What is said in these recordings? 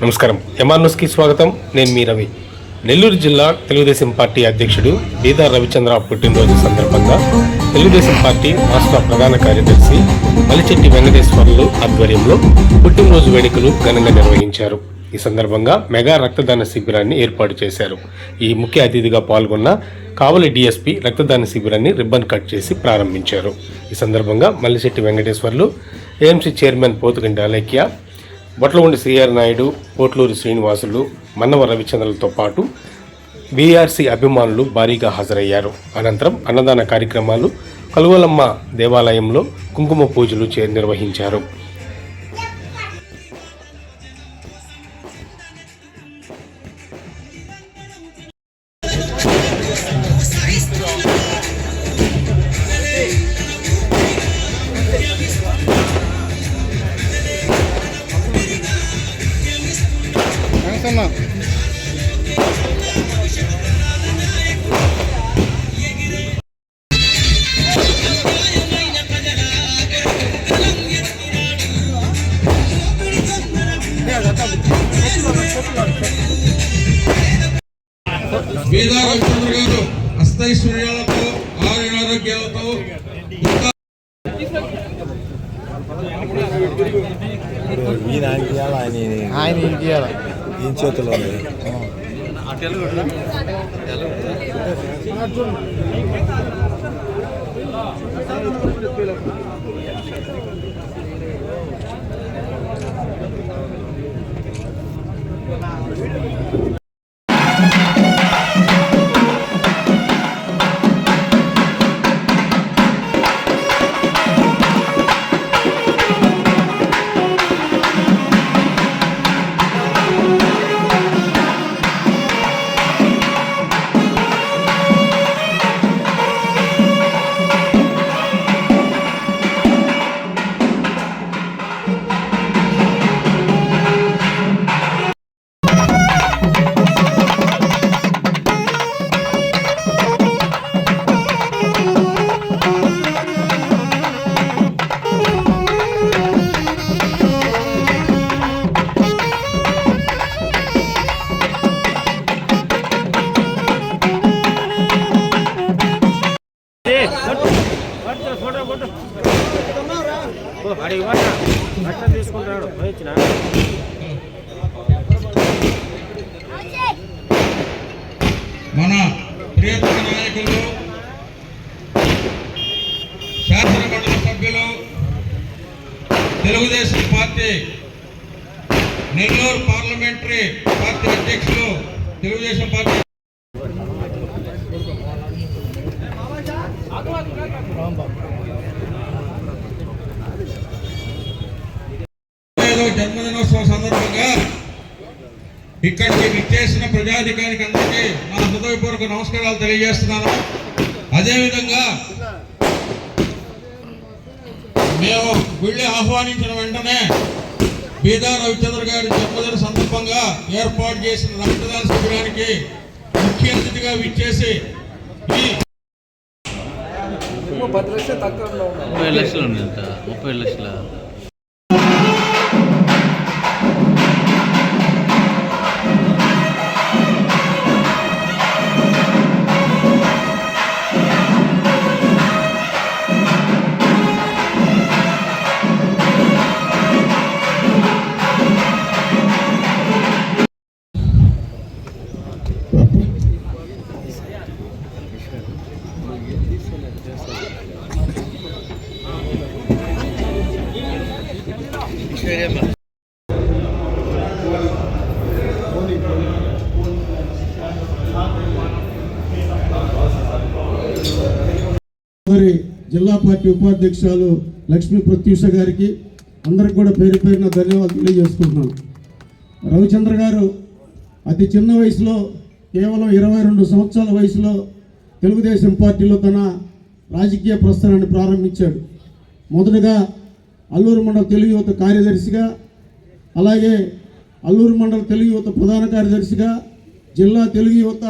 నమస్కారం. ఎంఆర్న్యూస్కి స్వాగతం. నేను మీ రవి. నెల్లూరు జిల్లా తెలుగుదేశం పార్టీ అధ్యక్షుడు బీదా రవిచంద్ర పుట్టినరోజు సందర్భంగా తెలుగుదేశం పార్టీ రాష్ట్ర ప్రధాన కార్యదర్శి మలిచెట్టి వెంకటేశ్వర్లు ఆధ్వర్యంలో పుట్టినరోజు వేడుకలు ఘనంగా నిర్వహించారు. ఈ సందర్భంగా మెగా రక్తదాన శిబిరాన్ని ఏర్పాటు చేశారు. ఈ ముఖ్య అతిథిగా పాల్గొన్న కావలి డిఎస్పీ రక్తదాన శిబిరాన్ని రిబ్బన్ కట్ చేసి ప్రారంభించారు. ఈ సందర్భంగా Malichetti Venkateswarlu, AMC chairman Pothuganti Alekhya, Botlagundi CR Naidu, Potluri Srinivasulu, Mannava రవిచంద్రలతో పాటు వీఆర్సీ అభిమానులు భారీగా హాజరయ్యారు. అనంతరం అన్నదాన కార్యక్రమాలు, కలువలమ్మ దేవాలయంలో కుంకుమ పూజలు నిర్వహించారు. బీదా రవిచంద్ర గారు అష్టైశ్వర్యాలతో ఆరోగ్యాలతో ఈయన చేతిలో మన ప్రియతమ నాయకులు, శాసనమండలి సభ్యులు, Telugu Desam party Nellore parliamentary party అధ్యక్షులు, తెలుగుదేశం పార్టీ జన్మదినోత్సవం సందర్భంగా ఇక్కడికి విచ్చేసిన ప్రజాధికారికి అందరికీ నా హృదయపూర్వక నమస్కారాలు తెలియజేస్తున్నాను. అదేవిధంగా మేము వెళ్ళి ఆహ్వానించిన వెంటనే బీదా రవిచంద్ర గారి జన్మదిన సందర్భంగా ఏర్పాటు చేసిన రక్తదాన శిబిరానికి ముఖ్య అతిథిగా విచ్చేసి 10 లక్షలు తక్కువ 30 లక్షలు ఉంది. 30 లక్షల జిల్లా పార్టీ ఉపాధ్యక్షురాలు లక్ష్మీ ప్రత్యూష గారికి అందరికి కూడా పేరు పేరున ధన్యవాదాలు తెలియజేసుకుంటున్నాను. రవిచంద్ర గారు అతి చిన్న వయసులో, కేవలం 22 సంవత్సరాల వయసులో తెలుగుదేశం పార్టీలో తన రాజకీయ ప్రస్థానాన్ని ప్రారంభించాడు. మొదటగా అల్లూరు మండల తెలుగు యువత కార్యదర్శిగా, అలాగే అల్లూరు మండల తెలుగు యువత ప్రధాన కార్యదర్శిగా, జిల్లా తెలుగు యువత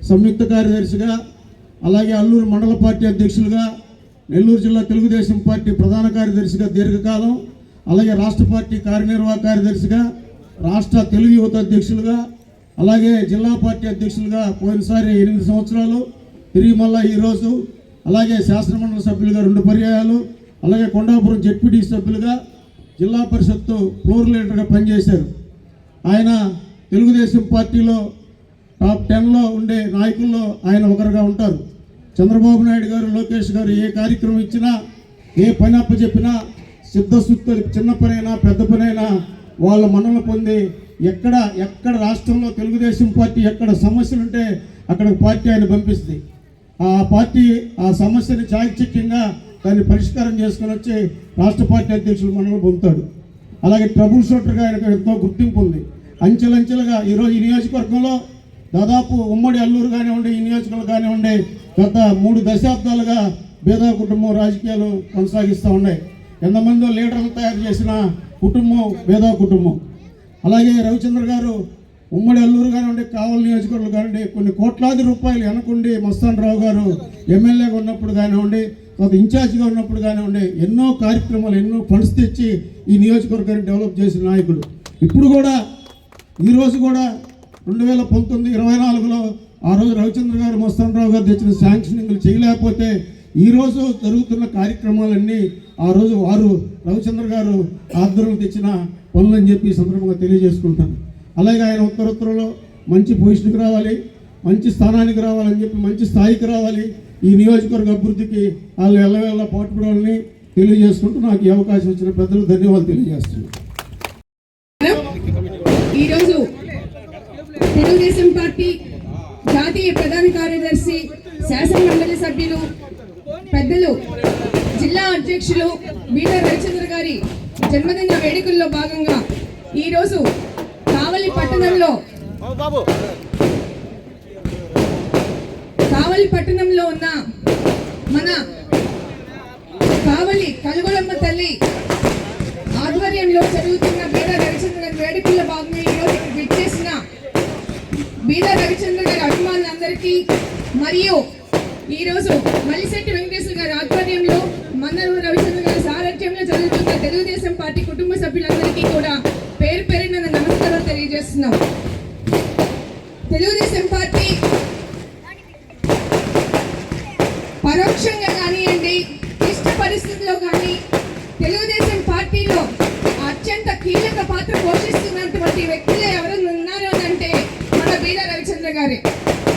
సంయుక్త కార్యదర్శిగా, అలాగే అల్లూరు మండల పార్టీ అధ్యక్షులుగా, నెల్లూరు జిల్లా తెలుగుదేశం పార్టీ ప్రధాన కార్యదర్శిగా దీర్ఘకాలం, అలాగే రాష్ట్ర పార్టీ కార్యనిర్వాహక కార్యదర్శిగా, రాష్ట్ర తెలుగు యువత అధ్యక్షులుగా, అలాగే జిల్లా పార్టీ అధ్యక్షులుగా పోయినసారి 8 సంవత్సరాలు, తిరిగి మళ్ళా ఈరోజు, అలాగే శాసనమండలి సభ్యులుగా 2 పర్యాయాలు, అలాగే కొండాపురం జెడ్పీటీ సభ్యులుగా, జిల్లా పరిషత్తు ఫ్లోర్ లీడర్గా పనిచేశారు. ఆయన తెలుగుదేశం పార్టీలో టాప్ 10లో ఉండే నాయకుల్లో ఆయన ఒకరుగా ఉంటారు. చంద్రబాబు నాయుడు గారు, లోకేష్ గారు ఏ కార్యక్రమం ఇచ్చినా, ఏ పని అప్పచెప్పినా సిద్ధశుద్ధ, చిన్న పనైనా పెద్ద పనైనా వాళ్ళ మన్నలు పొంది ఎక్కడ రాష్ట్రంలో తెలుగుదేశం పార్టీ ఎక్కడ సమస్యలుంటే అక్కడ పార్టీ ఆయన పంపిస్తుంది. ఆ పార్టీ ఆ సమస్యని చాకచక్యంగా దాన్ని పరిష్కారం చేసుకొని వచ్చి రాష్ట్ర పార్టీ అధ్యక్షులు మనల్ని పొందుతాడు. అలాగే ట్రబుల్ షూటర్గా ఆయనకు ఎంతో గుర్తింపు ఉంది. అంచెలంచెలుగా ఈరోజు ఈ నియోజకవర్గంలో దాదాపు ఉమ్మడి అల్లూరు కానివ్వండి, ఈ నియోజకవర్గం కానివ్వండి, గత 3 దశాబ్దాలుగా బేదా కుటుంబం రాజకీయాలు కొనసాగిస్తూ ఉన్నాయి. ఎంతమందో లీడర్లు తయారు చేసిన కుటుంబం బేదా కుటుంబం. అలాగే రవిచంద్ర గారు ఉమ్మడి అల్లూరు కానివ్వండి, కావలి నియోజకవర్గం కానివ్వండి, కొన్ని కోట్లాది రూపాయలు వెనకుండి మస్తాన్ రావు గారు ఎమ్మెల్యేగా ఉన్నప్పుడు కానివ్వండి, ఒక ఇన్ఛార్జిగా ఉన్నప్పుడు కానివ్వండి, ఎన్నో కార్యక్రమాలు, ఎన్నో ఫండ్స్ తెచ్చి ఈ నియోజకవర్గాన్ని డెవలప్ చేసిన నాయకుడు. ఇప్పుడు కూడా ఈరోజు కూడా 2019-24లో ఆ రోజు రవిచంద్ర గారు, మస్తాన్ రావు గారు తెచ్చిన శాంక్షనింగ్లు చేయలేకపోతే ఈరోజు జరుగుతున్న కార్యక్రమాలన్నీ ఆ రోజు వారు రవిచంద్ర గారు ఆధ్వర్యంలో తెచ్చిన పనులని చెప్పి ఈ సందర్భంగా తెలియజేసుకుంటాను. అలాగే ఆయన ఉత్తరోత్తరంలో మంచి పొజిషన్కి రావాలి, మంచి స్థానానికి రావాలని చెప్పి, మంచి స్థాయికి రావాలి, ఈ నియోజకవర్గ అభివృద్ధికి వాళ్ళు ఎల్లవేళ పాటుపడాలని తెలియజేసుకుంటూ నాకు ఈ అవకాశం ఇచ్చిన పెద్దలు ధన్యవాదాలు తెలియజేస్తున్నాను. ఈరోజు తెలుగుదేశం పార్టీ జాతీయ ప్రధాన కార్యదర్శి, శాసనమండలి సభ్యులు, పెద్దలు, జిల్లా అధ్యక్షులు బీదా రవిచంద్ర గారి జన్మదిన వేడుకల్లో భాగంగా ఈరోజు కావలి పట్టణంలో ఉన్న మన కావలి కలుగొలమ్మ తల్లి ఆధ్వర్యంలో జరుగుతున్న బీదా రవిచంద్ర గారి వేడుకల్లో భాగంగా ఈరోజు విచ్చేసిన బీదా రవిచంద్ర గారి అభిమానులందరికీ, మరియు ఈరోజు మల్లిశెట్టి వెంకటేశ్వర గారి ఆధ్వర్యంలో, మన్నరు రవిచంద్ర గారి సారథ్యంలో జరుగుతున్న తెలుగుదేశం పార్టీ కుటుంబ సభ్యులందరికీ కూడా పేరు పేరున నమస్కారం తెలియజేస్తున్నాం. తెలుగుదేశం పార్టీ పరోక్షంగా కానివ్వండి, క్లిష్ట పరిస్థితుల్లో కానీ తెలుగుదేశం పార్టీలో అత్యంత కీలక పాత్ర పోషిస్తున్నటువంటి వ్యక్తులే ఎవరు ఉన్నారు అంటే మన బీదా రవిచంద్ర గారే.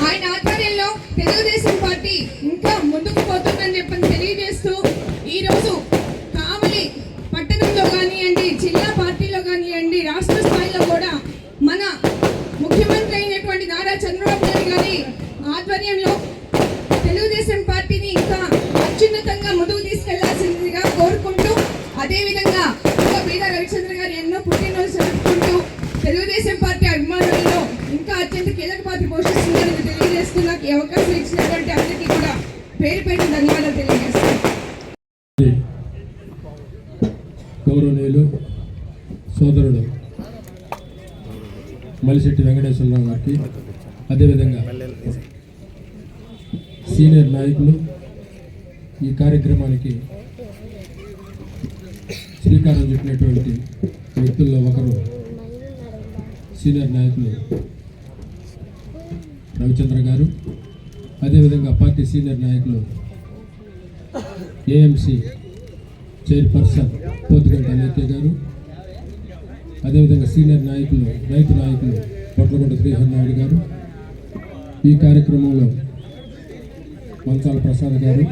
ఆయన ఆధ్వర్యంలో తెలుగుదేశం పార్టీ ఇంకా ముందుకు పోతుందని చెప్పని తెలియజేస్తూ, ఈరోజు కావలి పట్టణంలో కానివ్వండి, జిల్లా పార్టీలో కానివ్వండి, రాష్ట్ర స్థాయిలో కూడా మన ముఖ్యమంత్రి అయినటువంటి నారా చంద్రబాబు నాయుడు గారి ఆధ్వర్యంలో తెలుగుదేశం పార్టీని ఇంకా అత్యున్నతంగా ముందుకు తీసుకెళ్లాల్సిందిగా కోరుకుంటూ, అదేవిధంగా బీదా రవిచంద్ర గారు ఎన్నో పుట్టినరోజు జరుపుకుంటూ తెలుగుదేశం పార్టీ అభిమానులలో ఇంకా అత్యంత కీలక పాత్ర పోషిస్తుందని తెలియజేస్తూ నాకు ఈ అవకాశం ఇచ్చినటువంటి అందరికీ కూడా పేరు పేరు ధన్యవాదాలు తెలియజేస్తాను. గౌరవనీయులు సోదరుడు మల్లిశెట్టి వెంకటేశ్వరరావు గారికి, అదేవిధంగా సీనియర్ నాయకులు, ఈ కార్యక్రమానికి శ్రీకారం చుట్టినటువంటి వ్యక్తుల్లో ఒకరు సీనియర్ నాయకులు రవిచంద్ర గారు, అదేవిధంగా పార్టీ సీనియర్ నాయకులు ఏఎంసీ చైర్పర్సన్ పోతుగంట లేఖ గారు, అదేవిధంగా సీనియర్ నాయకులు, రైతు నాయకులు పొట్లగొండ శ్రీహరి నాయుడు గారు, ఈ కార్యక్రమంలో మంచాల ప్రసాద్ గారు,